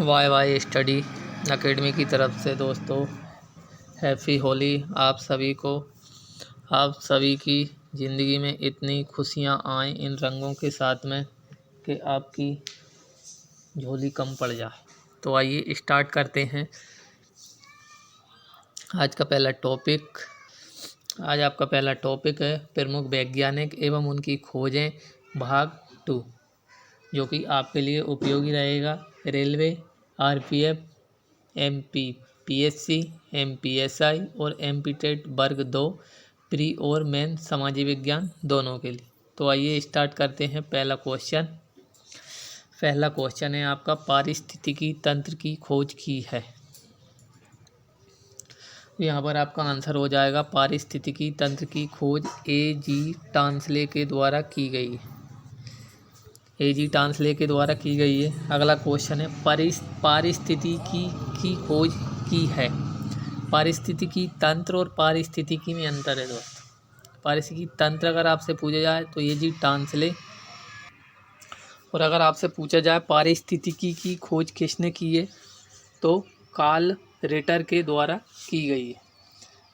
Y Y study academy की तरफ से दोस्तों हैप्पी होली आप सभी को। आप सभी की ज़िंदगी में इतनी खुशियाँ आएँ इन रंगों के साथ में कि आपकी झोली कम पड़ जाए। तो आइए स्टार्ट करते हैं आज का पहला टॉपिक। आज आपका पहला टॉपिक है प्रमुख वैज्ञानिक एवं उनकी खोजें भाग 2, जो कि आपके लिए उपयोगी रहेगा। Railway, RPF, MP, PSC, MPSI और एमपीटेट वर्ग 2 प्री और मेन सामाजिक विज्ञान दोनों के लिए। तो आइए स्टार्ट करते हैं पहला क्वेश्चन। पहला क्वेश्चन है आपका पारिस्थितिकी तंत्र की खोज की है। तो यहाँ पर आपका आंसर हो जाएगा पारिस्थितिकी तंत्र की खोज ए.जी. टांसले के द्वारा की गई है। ए.जी. टांसले के द्वारा की गई है। अगला क्वेश्चन है पारिस्थितिकी की खोज की है। पारिस्थितिकी तंत्र और पारिस्थितिकी में अंतर है दोस्तों। पारिस्थितिकी तंत्र अगर आपसे पूछा जाए तो ए.जी. टांसले, और अगर आपसे पूछा जाए पारिस्थितिकी की खोज किसने की है तो कार्ल रिटर के द्वारा की गई है।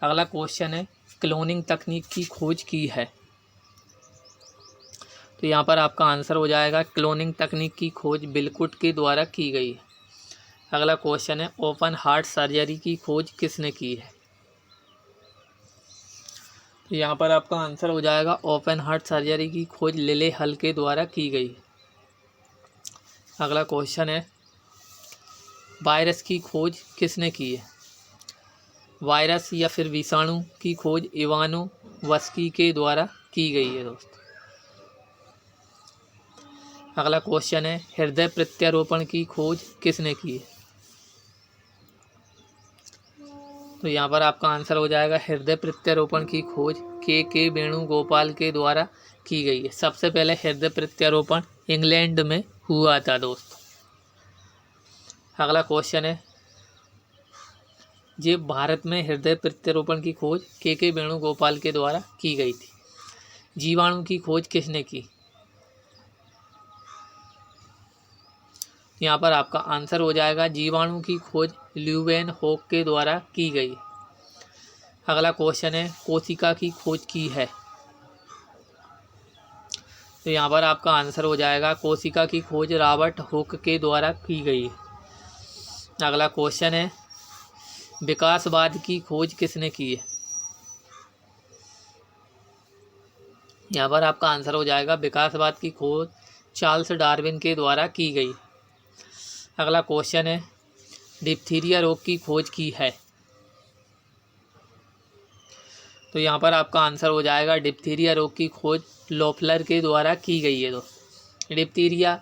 अगला क्वेश्चन है क्लोनिंग तकनीक की खोज की है। तो यहाँ पर आपका आंसर हो जाएगा क्लोनिंग तकनीक की खोज बिलकुट के द्वारा की गई है। अगला क्वेश्चन है ओपन हार्ट सर्जरी की खोज किसने की है। तो यहाँ पर आपका आंसर हो जाएगा ओपन हार्ट सर्जरी की खोज लिले हल के द्वारा की गई है। अगला क्वेश्चन है वायरस की खोज किसने की है। वायरस या फिर विषाणु की खोज इवानोवस्की के द्वारा की गई है दोस्तों। अगला क्वेश्चन है हृदय प्रत्यारोपण की खोज किसने की है। तो यहाँ पर आपका आंसर हो जाएगा हृदय प्रत्यारोपण की खोज के वेणुगोपाल के द्वारा की गई है। सबसे पहले हृदय प्रत्यारोपण इंग्लैंड में हुआ था दोस्तों। अगला क्वेश्चन है ये भारत में हृदय प्रत्यारोपण की खोज के वेणुगोपाल के द्वारा की गई थी। जीवाणु की खोज किसने की। यहाँ पर आपका आंसर हो जाएगा जीवाणु की खोज ल्यूवेन होक के द्वारा की गई। अगला क्वेश्चन है कोशिका की खोज की है। तो यहाँ पर आपका आंसर हो जाएगा कोशिका की खोज रॉबर्ट हुक के द्वारा की गई। अगला क्वेश्चन है विकासवाद की खोज किसने की है। यहाँ पर आपका आंसर हो जाएगा विकासवाद की खोज चार्ल्स डार्विन के द्वारा की गई। अगला क्वेश्चन है डिप्थीरिया रोग की खोज की है। तो यहाँ पर आपका आंसर हो जाएगा डिप्थीरिया रोग की खोज लोफलर के द्वारा की गई है। दोस्तों डिप्थीरिया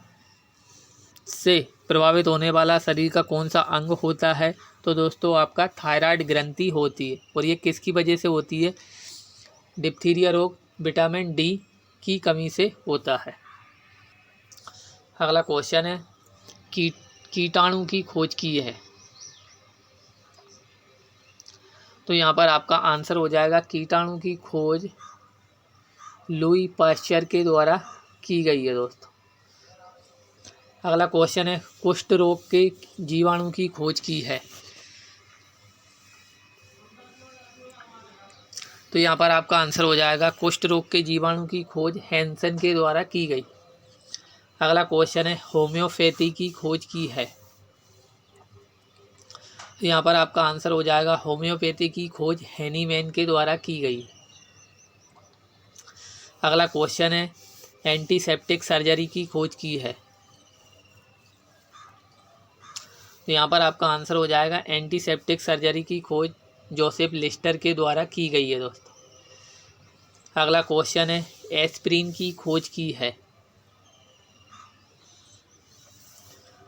से प्रभावित होने वाला शरीर का कौन सा अंग होता है तो दोस्तों आपका थायराइड ग्रंथि होती है। और ये किसकी वजह से होती है। डिप्थीरिया रोग विटामिन डी की कमी से होता है। अगला क्वेश्चन है कीटाणु की खोज की है। तो यहाँ पर आपका आंसर हो जाएगा कीटाणु की खोज लुई पाश्चर के द्वारा की गई है दोस्तों। अगला क्वेश्चन है कुष्ठ रोग के जीवाणु की खोज की है। तो यहाँ पर आपका आंसर हो जाएगा कुष्ठ रोग के जीवाणु की खोज हैंसन के द्वारा की गई। अगला क्वेश्चन है होम्योपैथी की खोज की है। तो यहाँ पर आपका आंसर हो जाएगा होम्योपैथी की खोज हैनीमैन के द्वारा की गई। अगला क्वेश्चन है एंटीसेप्टिक सर्जरी की खोज की है। तो यहाँ पर आपका आंसर हो जाएगा एंटीसेप्टिक सर्जरी की खोज जोसेफ लिस्टर के द्वारा की गई है दोस्तों। अगला क्वेश्चन है एस्प्रिन की खोज की है।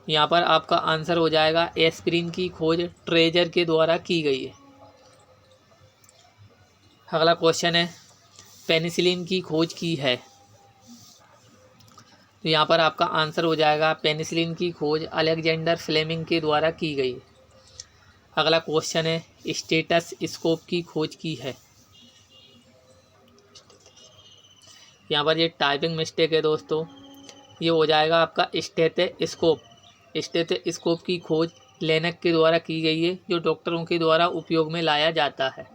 यहाँ पर आपका आंसर हो जाएगा एस्प्रिन की खोज ट्रेजर के द्वारा की गई है। अगला क्वेश्चन है पेनिसिलिन की खोज की है। तो यहाँ पर आपका आंसर हो जाएगा पेनिसिलिन की खोज अलेक्जेंडर फ्लेमिंग के द्वारा की गई। अगला क्वेश्चन है स्टेटस स्कोप की खोज की है। यहाँ पर ये टाइपिंग मिस्टेक है दोस्तों, ये हो जाएगा आपका स्टेथोस्कोप स्टेथोस्कोप की खोज लेनक के द्वारा की गई है, जो डॉक्टरों के द्वारा उपयोग में लाया जाता है।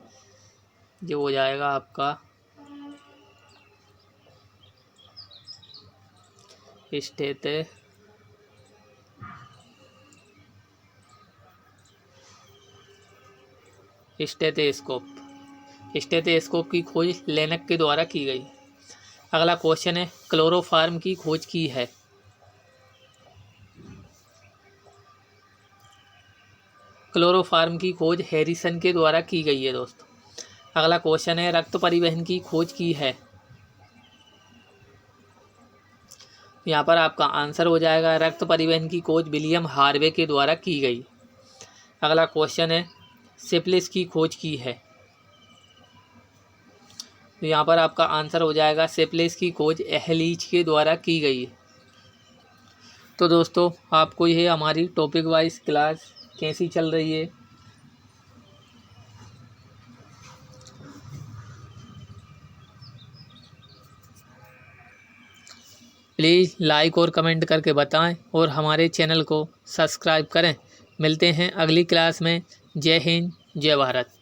जो हो जाएगा आपका स्टेथोस्कोप। स्टेथोस्कोप की खोज लेनक के द्वारा की गई। अगला क्वेश्चन है, क्लोरोफार्म की खोज की है। क्लोरोफार्म की खोज हैरिसन के द्वारा की गई है दोस्तों। अगला क्वेश्चन है, रक्त परिवहन की खोज की है। यहाँ पर आपका आंसर हो जाएगा रक्त परिवहन की खोज विलियम हार्वे के द्वारा की गई। अगला क्वेश्चन है, सिफिलिस की खोज की है। तो यहाँ पर आपका आंसर हो जाएगा सिफिलिस की खोज एहलीच के द्वारा की गई है। तो दोस्तों, आपको यह हमारी टॉपिक वाइज क्लास कैसी चल रही है, प्लीज़ लाइक और कमेंट करके बताएं और हमारे चैनल को सब्सक्राइब करें। मिलते हैं अगली क्लास में। जय हिंद, जय भारत।